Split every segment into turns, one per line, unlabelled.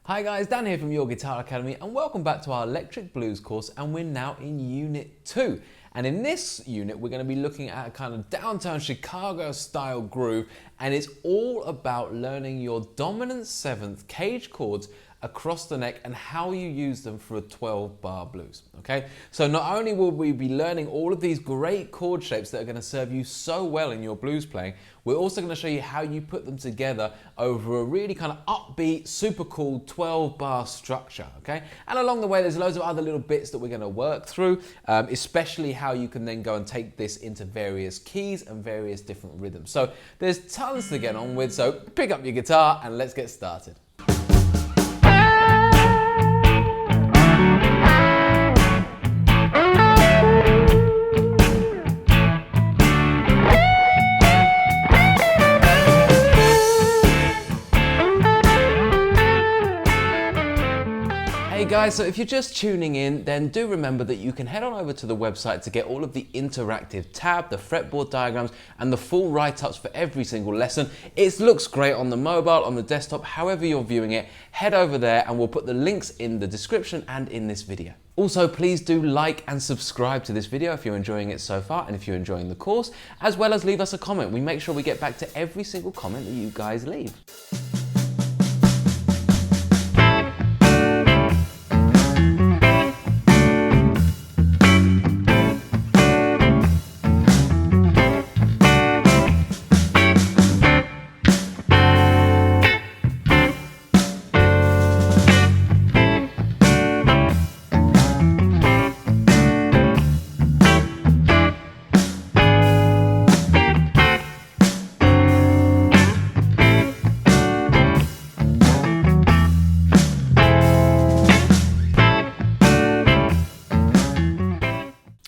Hi guys, Dan here from Your Guitar Academy and welcome back to our electric blues course, and we're now in unit 2. And in this unit we're going to be looking at a kind of downtown Chicago style groove, and it's all about learning your dominant 7th cage chords across the neck and how you use them for a 12-bar blues, okay? So not only will we be learning all of these great chord shapes that are going to serve you so well in your blues playing, we're also going to show you how you put them together over a really kind of upbeat, super cool 12-bar structure, okay? And along the way, there's loads of other little bits that we're going to work through, especially how you can then go and take this into various keys and various different rhythms. So there's tons to get on with, so pick up your guitar and let's get started. Hey guys, so if you're just tuning in, then do remember that you can head on over to the website to get all of the interactive tab, the fretboard diagrams, and the full write-ups for every single lesson. It looks great on the mobile, on the desktop, however you're viewing it. Head over there and we'll put the links in the description and in this video. Also, please do like and subscribe to this video if you're enjoying it so far and if you're enjoying the course, as well as leave us a comment. We make sure we get back to every single comment that you guys leave.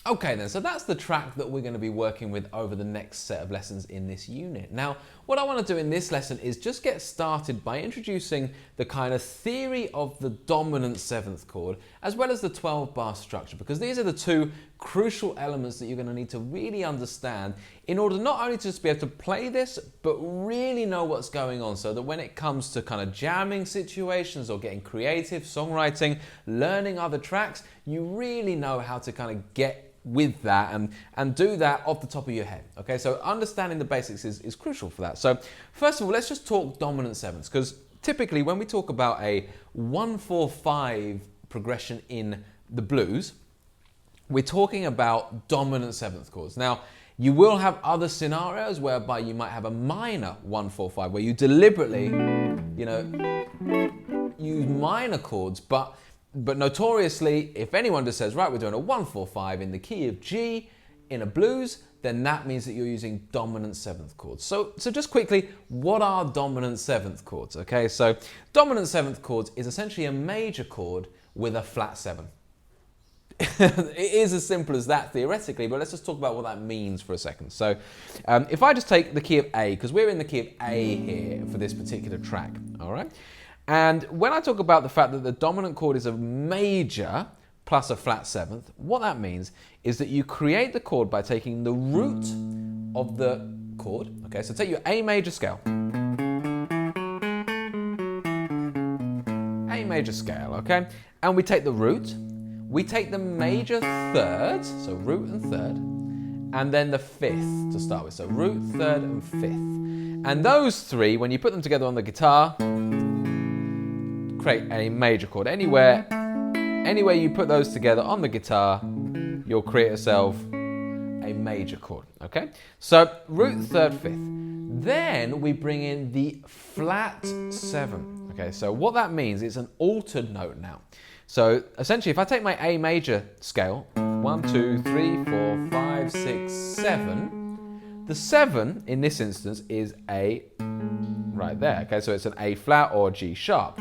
Okay then, so that's the track that we're going to be working with over the next set of lessons in this unit. Now, what I want to do in this lesson is just get started by introducing the kind of theory of the dominant 7th chord, as well as the 12-bar structure, because these are the two crucial elements that you're going to need to really understand in order not only to just be able to play this, but really know what's going on, so that when it comes to kind of jamming situations or getting creative, songwriting, learning other tracks, you really know how to kind of get with that and do that off the top of your head. Okay, so understanding the basics is crucial for that. So first of all, let's just talk dominant 7ths, because typically when we talk about a 1-4-5 progression in the blues, we're talking about dominant 7th chords. Now, you will have other scenarios whereby you might have a minor 1-4-5 where you deliberately, use minor chords, but notoriously, if anyone just says, right, we're doing a 1-4-5 in the key of G in a blues, then that means that you're using dominant 7th chords. So just quickly, what are dominant 7th chords? Okay, so dominant 7th chords is essentially a major chord with a flat 7. It is as simple as that theoretically, but let's just talk about what that means for a second. So if I just take the key of A, because we're in the key of A here for this particular track, all right? And when I talk about the fact that the dominant chord is a major plus a flat 7th, what that means is that you create the chord by taking the root of the chord. Okay, so take your A major scale. A major scale, okay? And we take the root, we take the major third, so root and third, and then the 5th to start with. So root, third, and 5th. And those three, when you put them together on the guitar, create a major chord. Anywhere you put those together on the guitar, you'll create yourself a major chord, okay? So root, third, 5th. Then we bring in the flat 7, okay? So what that means, it's an altered note now. So essentially, if I take my A major scale, 1, 2, 3, 4, 5, 6, 7, the 7 in this instance is a right there, okay, so it's an A flat or G sharp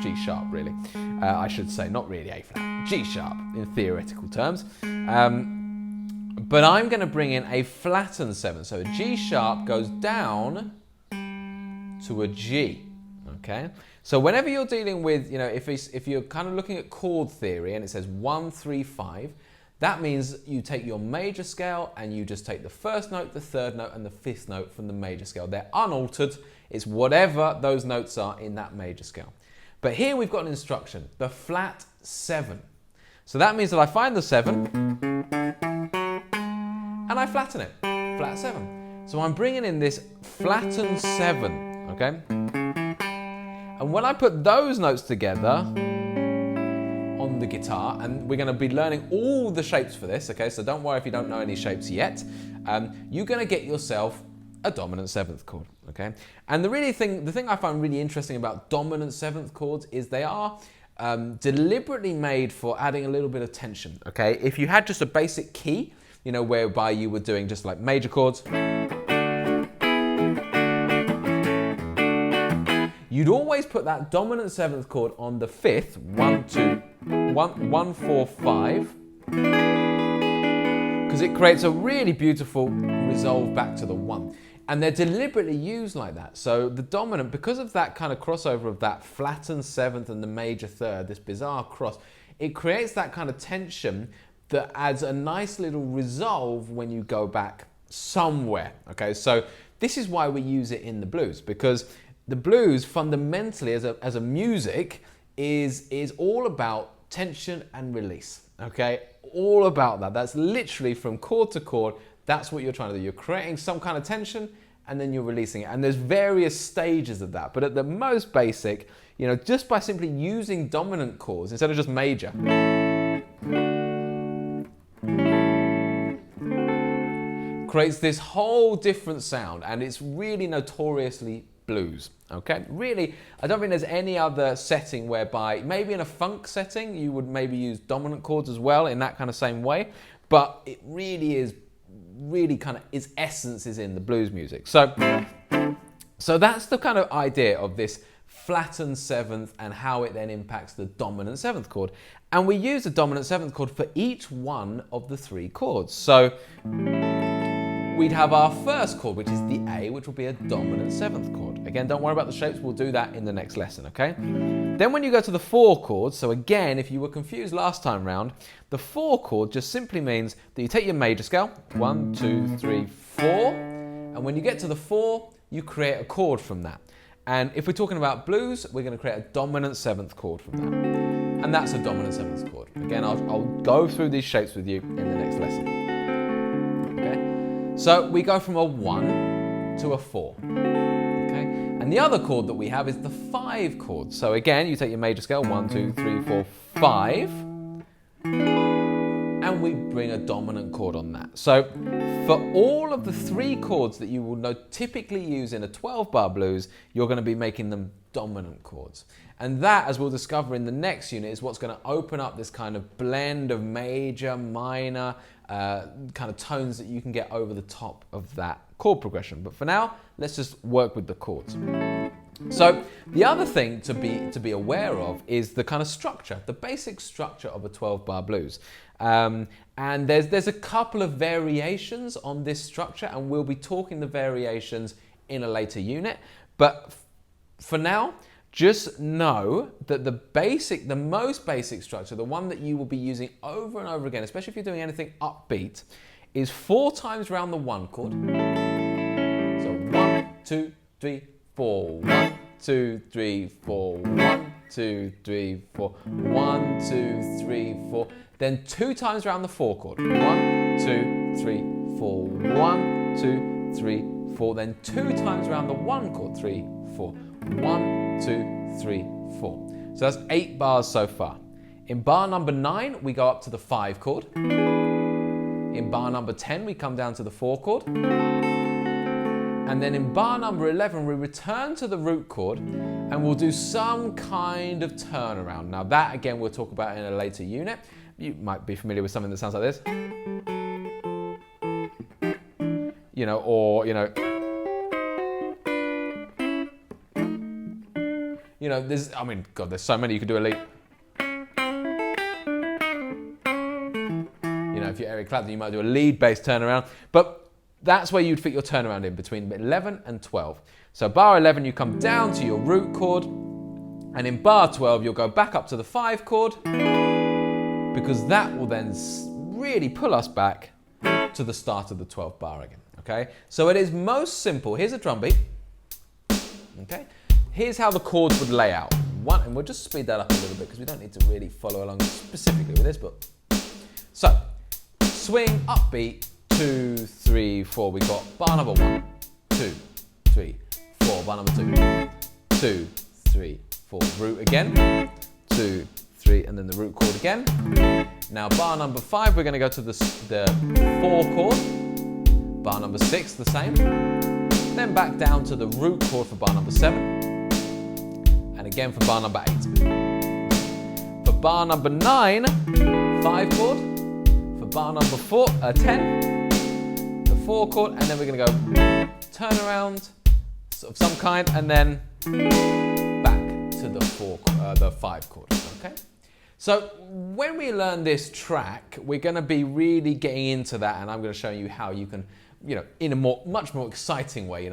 really, I should say, not really A flat, G sharp in theoretical terms, but I'm going to bring in a flattened 7, so a G sharp goes down to a G, okay, so whenever you're dealing with, if you're kind of looking at chord theory and it says 1, 3, 5, that means you take your major scale and you just take the first note, the third note, and the 5th note from the major scale. They're unaltered. It's whatever those notes are in that major scale. But here we've got an instruction, the flat 7. So that means that I find the 7 and I flatten it, flat 7. So I'm bringing in this flattened 7, okay? And when I put those notes together on the guitar, and we're going to be learning all the shapes for this, okay? So don't worry if you don't know any shapes yet. You're going to get yourself a dominant 7th chord, okay? And the thing I find really interesting about dominant 7th chords is they are deliberately made for adding a little bit of tension, okay? If you had just a basic key, you know, whereby you were doing just like major chords, you'd always put that dominant 7th chord on the 5th, 1, 2, 1, 4, 5, because it creates a really beautiful resolve back to the 1. And they're deliberately used like that. So the dominant, because of that kind of crossover of that flattened 7th and the major 3rd, this bizarre cross, it creates that kind of tension that adds a nice little resolve when you go back somewhere, okay? So this is why we use it in the blues, because the blues fundamentally as a music is all about tension and release, okay? All about that. That's literally from chord to chord. That's what you're trying to do. You're creating some kind of tension and then you're releasing it. And there's various stages of that. But at the most basic, you know, just by simply using dominant chords instead of just major, creates this whole different sound, and it's really notoriously blues, okay? Really, I don't think there's any other setting whereby, maybe in a funk setting, you would maybe use dominant chords as well in that kind of same way, but it really is, really kind of, its essence is in the blues music. So that's the kind of idea of this flattened 7th and how it then impacts the dominant 7th chord. And we use the dominant 7th chord for each one of the 3 chords. So we'd have our first chord, which is the A, which will be a dominant 7th chord. Again, don't worry about the shapes, we'll do that in the next lesson, okay? Then when you go to the 4 chords, so again, if you were confused last time round, the 4 chord just simply means that you take your major scale, 1, 2, 3, 4, and when you get to the 4, you create a chord from that. And if we're talking about blues, we're going to create a dominant 7th chord from that. And that's a dominant 7th chord. Again, I'll go through these shapes with you in the next lesson. So we go from a 1 to a 4, okay? And the other chord that we have is the 5 chord. So again, you take your major scale, 1, 2, 3, 4, 5, and we bring a dominant chord on that. So for all of the 3 chords that you will typically use in a 12-bar blues, you're going to be making them dominant chords. And that, as we'll discover in the next unit, is what's going to open up this kind of blend of major, minor, kind of tones that you can get over the top of that chord progression. But for now, let's just work with the chords. So the other thing to be aware of is the kind of structure, the basic structure of a 12-bar blues. And there's a couple of variations on this structure, and we'll be talking the variations in a later unit. But for now, just know that the most basic structure, the one that you will be using over and over again, especially if you're doing anything upbeat, is 4 times round the 1 chord. So 1, 2, 3, 4, 1, 2, 3, 4, 1, 2, 3, 4, 1, 2, 3, 4. Then 2 times round the 4 chord. 1, 2, 3, 4, 1, 2, 3, 4. Then 2 times round the 1 chord. 3, 4. 1, 2, 3, 4. So that's 8 bars so far. In bar number 9, we go up to the 5 chord. In bar number 10, we come down to the 4 chord. And then in bar number 11, we return to the root chord and we'll do some kind of turnaround. Now that, again, we'll talk about in a later unit. You might be familiar with something that sounds like this. You know, or, you know, there's, I mean, God, there's so many you could do a lead. You know, if you're Eric Clapton, you might do a lead-based turnaround, but that's where you'd fit your turnaround in, between 11 and 12. So bar 11, you come down to your root chord, and in bar 12, you'll go back up to the 5 chord, because that will then really pull us back to the start of the 12th bar again, okay? So it is most simple. Here's a drum beat, okay? Here's how the chords would lay out. 1, and we'll just speed that up a little bit because we don't need to really follow along specifically with this, but so swing, upbeat, 2, 3, 4. We got bar number 1, 2, 3, 4. Bar number 2, 2, 3, 4. Root again, 2, 3, and then the root chord again. Now bar number 5, we're going to go to the 4 chord. Bar number 6, the same. Then back down to the root chord for bar number 7. And again for bar number 8. For bar number 9, 5 chord. For bar number 10, the 4 chord. And then we're going to go turn around of some kind and then back to the 5 chord. Okay? So when we learn this track, we're going to be really getting into that, and I'm going to show you how you can, in a much more exciting way,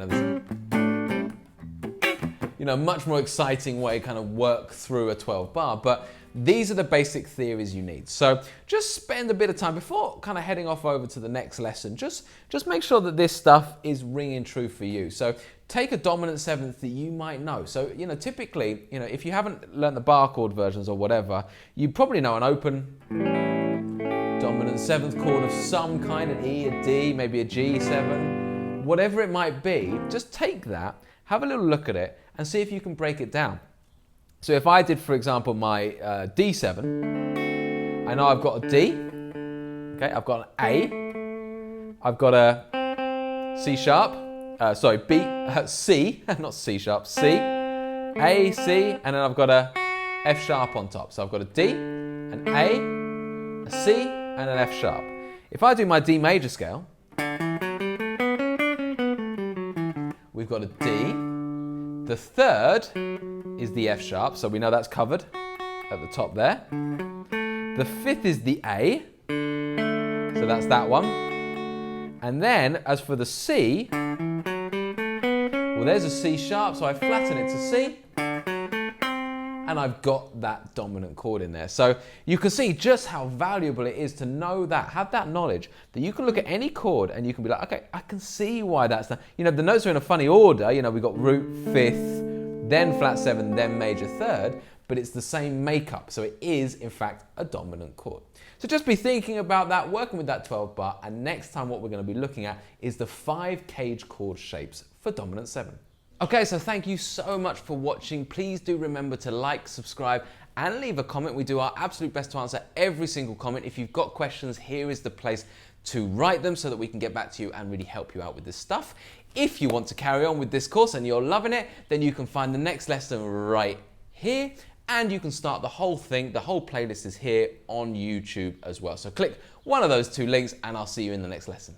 much more exciting way, kind of work through a 12 bar. But these are the basic theories you need. So just spend a bit of time before kind of heading off over to the next lesson. Just make sure that this stuff is ringing true for you. So take a dominant 7th that you might know. So, typically, if you haven't learned the bar chord versions or whatever, you probably know an open dominant 7th chord of some kind, an E, a D, maybe a G7, whatever it might be. Just take that, have a little look at it, and see if you can break it down. So if I did, for example, my D7, I know I've got a D, okay, I've got an A, I've got a C sharp, C, not C sharp, C, A, C, and then I've got a F sharp on top. So I've got a D, an A, a C, and an F sharp. If I do my D major scale, we've got a D, the 3rd is the F sharp, so we know that's covered at the top there. The 5th is the A, so that's that one. And then, as for the C, well, there's a C sharp, so I flatten it to C, and I've got that dominant chord in there. So you can see just how valuable it is to know that, have that knowledge, that you can look at any chord and you can be like, okay, I can see why that's that. The notes are in a funny order. We've got root 5th, then flat 7, then major 3rd, but it's the same makeup. So it is, in fact, a dominant chord. So just be thinking about that, working with that 12 bar, and next time what we're going to be looking at is the 5 cage chord shapes for dominant 7. Okay, so thank you so much for watching. Please do remember to like, subscribe, and leave a comment. We do our absolute best to answer every single comment. If you've got questions, here is the place to write them so that we can get back to you and really help you out with this stuff. If you want to carry on with this course and you're loving it, then you can find the next lesson right here, and you can start the whole thing. The whole playlist is here on YouTube as well. So click one of those 2 links and I'll see you in the next lesson.